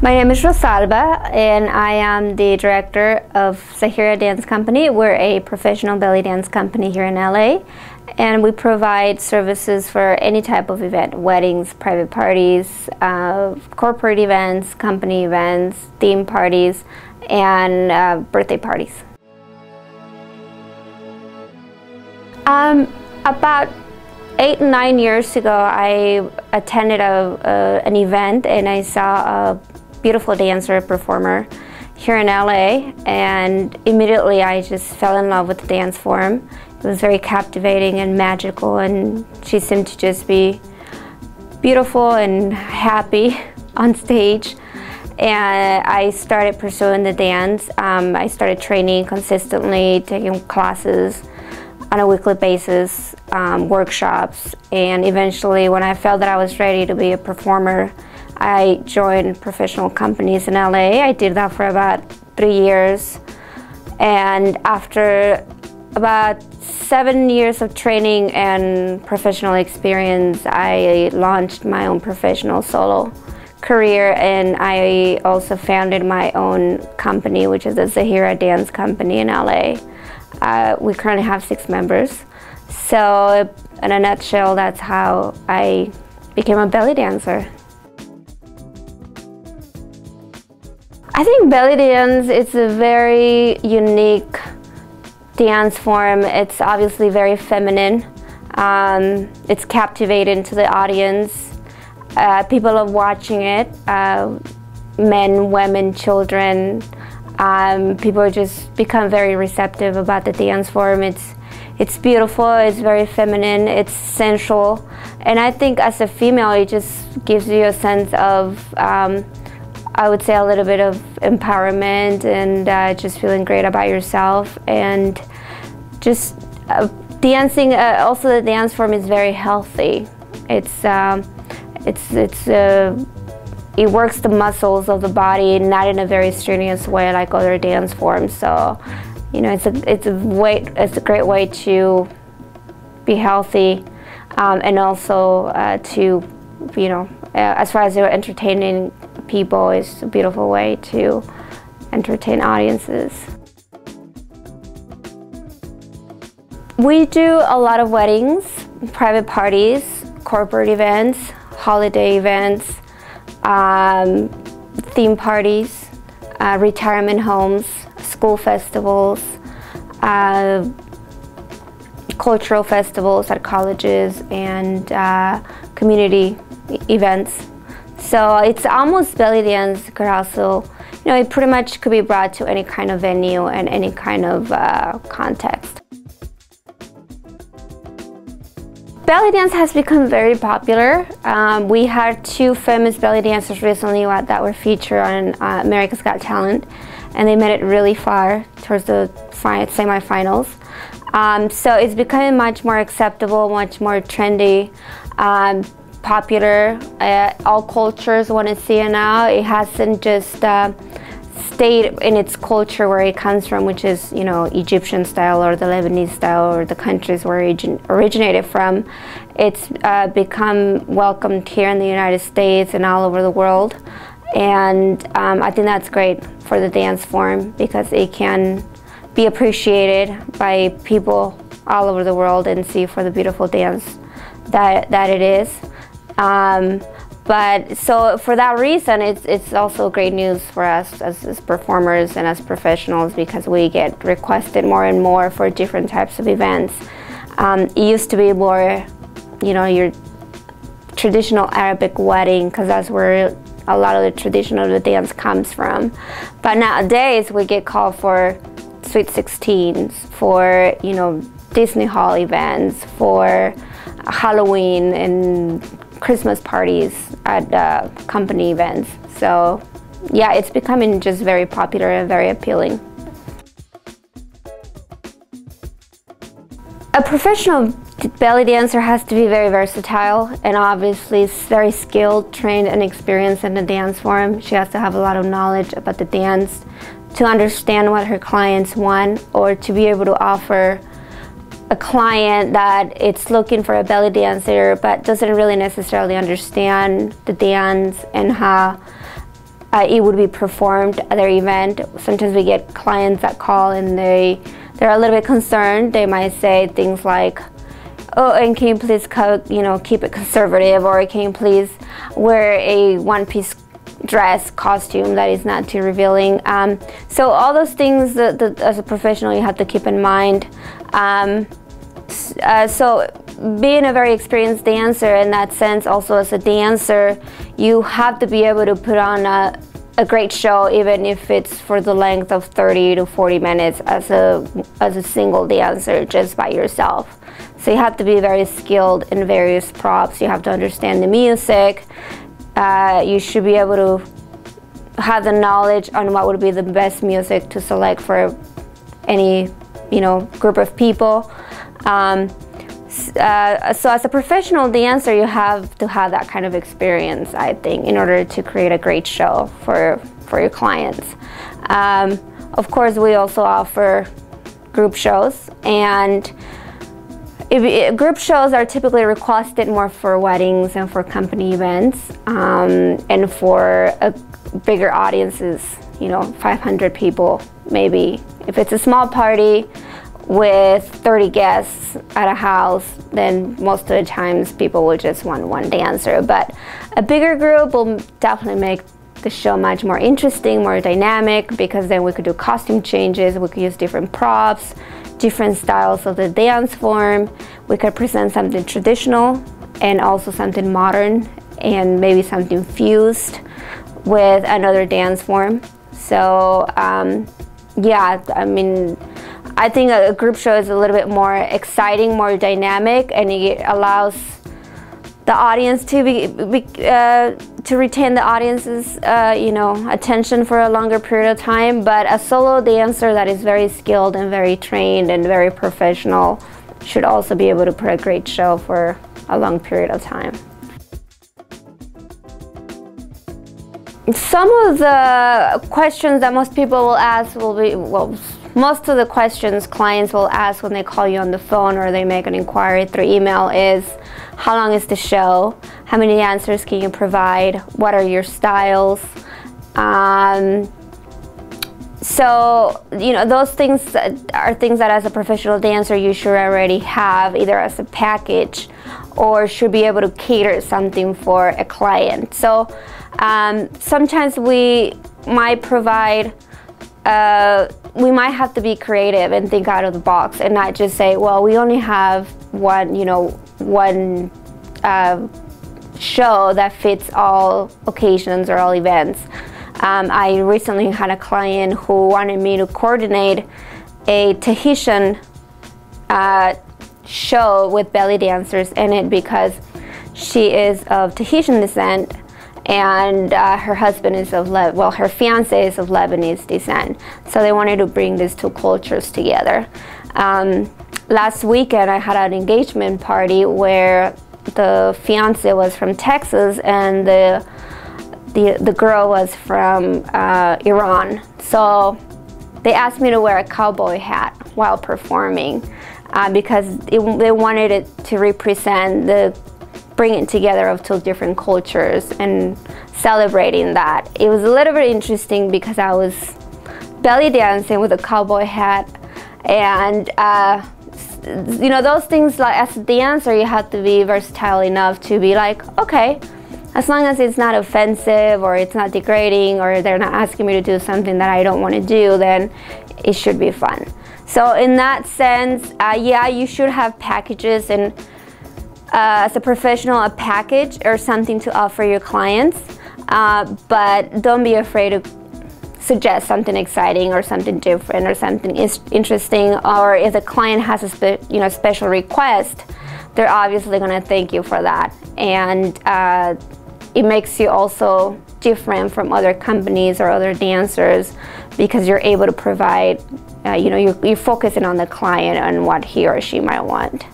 My name is Rosalba, and I am the director of Zahira Dance Company. We're a professional belly dance company here in LA, and we provide services for any type of event: weddings, private parties, corporate events, company events, theme parties, and birthday parties. About 8 or 9 years ago, I attended an event, and I saw a beautiful dancer performer here in LA, and immediately I just fell in love with the dance form. It was very captivating and magical, and she seemed to just be beautiful and happy on stage. And I started pursuing the dance. I started training consistently, taking classes on a weekly basis, workshops, and eventually when I felt that I was ready to be a performer, I joined professional companies in LA. I did that for about 3 years, and after about 7 years of training and professional experience, I launched my own professional solo career, and I also founded my own company, which is the Zahira Dance Company in LA. We currently have 6 members. So in a nutshell, that's how I became a belly dancer. I think belly dance is a very unique dance form. It's obviously very feminine. It's captivating to the audience. People are watching it. Men, women, children. People just become very receptive about the dance form. It's beautiful, it's very feminine, it's sensual, and I think as a female it just gives you a sense of, I would say, a little bit of empowerment and just feeling great about yourself, and just dancing. Also, the dance form is very healthy. It works the muscles of the body, not in a very strenuous way like other dance forms. So, you know, it's a great way to be healthy, and also to, you know, as far as you're entertaining people, it's a beautiful way to entertain audiences. We do a lot of weddings, private parties, corporate events, holiday events, theme parties, retirement homes, school festivals, cultural festivals at colleges, and community events. So it's almost belly dance could also, you know, it pretty much could be brought to any kind of venue and any kind of context. Belly dance has become very popular. We had 2 famous belly dancers recently that were featured on America's Got Talent, and they made it really far towards the semifinals. So it's becoming much more acceptable, much more trendy, popular. All cultures want to see it now. It hasn't just stayed in its culture where it comes from, which is, you know, Egyptian style or the Lebanese style or the countries where it originated from. It's become welcomed here in the United States and all over the world, and I think that's great for the dance form because it can be appreciated by people all over the world and see for the beautiful dance that it is. But so for that reason, it's also great news for us as performers and as professionals, because we get requested more and more for different types of events. It used to be more, you know, your traditional Arabic wedding, because that's where a lot of the tradition of the dance comes from. But nowadays we get called for Sweet 16s, for, you know, Disney Hall events, for Halloween and Christmas parties at company events. So yeah, it's becoming just very popular and very appealing. A professional belly dancer has to be very versatile, and obviously very skilled, trained, and experienced in the dance form. She has to have a lot of knowledge about the dance to understand what her clients want, or to be able to offer a client that it's looking for a belly dancer but doesn't really necessarily understand the dance and how it would be performed at their event. Sometimes we get clients that call and they're a little bit concerned. They might say things like, oh, and can you please keep it conservative, or can you please wear a one-piece dress costume that is not too revealing. So all those things that as a professional you have to keep in mind. So being a very experienced dancer in that sense, also as a dancer, you have to be able to put on a great show, even if it's for the length of 30 to 40 minutes as a single dancer just by yourself. So you have to be very skilled in various props. You have to understand the music. You should be able to have the knowledge on what would be the best music to select for any group of people. So as a professional dancer, you have to have that kind of experience, I think, in order to create a great show for your clients. Of course, we also offer group shows, and group shows are typically requested more for weddings and for company events, and for bigger audiences, 500 people maybe. If it's a small party with 30 guests at a house, then most of the times people will just want one dancer. But a bigger group will definitely make the show much more interesting, more dynamic, because then we could do costume changes, we could use different props, different styles of the dance form. We could present something traditional and also something modern, and maybe something fused with another dance form. So yeah, I mean, I think a group show is a little bit more exciting, more dynamic, and it allows the audience to to retain the audience's attention for a longer period of time. But a solo dancer that is very skilled and very trained and very professional should also be able to put a great show for a long period of time. Some of the questions that most people will ask will be, well, most of the questions clients will ask when they call you on the phone or they make an inquiry through email is, how long is the show? How many dancers can you provide? What are your styles? So, those things are things that as a professional dancer you should already have, either as a package or should be able to cater something for a client. So sometimes we might provide, we might have to be creative and think out of the box and not just say, well, we only have one show that fits all occasions or all events. I recently had a client who wanted me to coordinate a Tahitian show with belly dancers in it because she is of Tahitian descent and her husband is of, her fiance is of Lebanese descent. So they wanted to bring these two cultures together. Last weekend I had an engagement party where the fiance was from Texas and the girl was from Iran. So they asked me to wear a cowboy hat while performing because they wanted it to represent the bringing together of two different cultures and celebrating that. It was a little bit interesting because I was belly dancing with a cowboy hat, and those things, like as a dancer you have to be versatile enough to be like, okay, as long as it's not offensive or it's not degrading or they're not asking me to do something that I don't want to do, then it should be fun. So in that sense, yeah, you should have packages, and as a professional, a package or something to offer your clients, but don't be afraid to suggest something exciting or something different or something interesting. Or if the client has a special request, they're obviously going to thank you for that, and it makes you also different from other companies or other dancers because you're able to provide, you're focusing on the client and what he or she might want.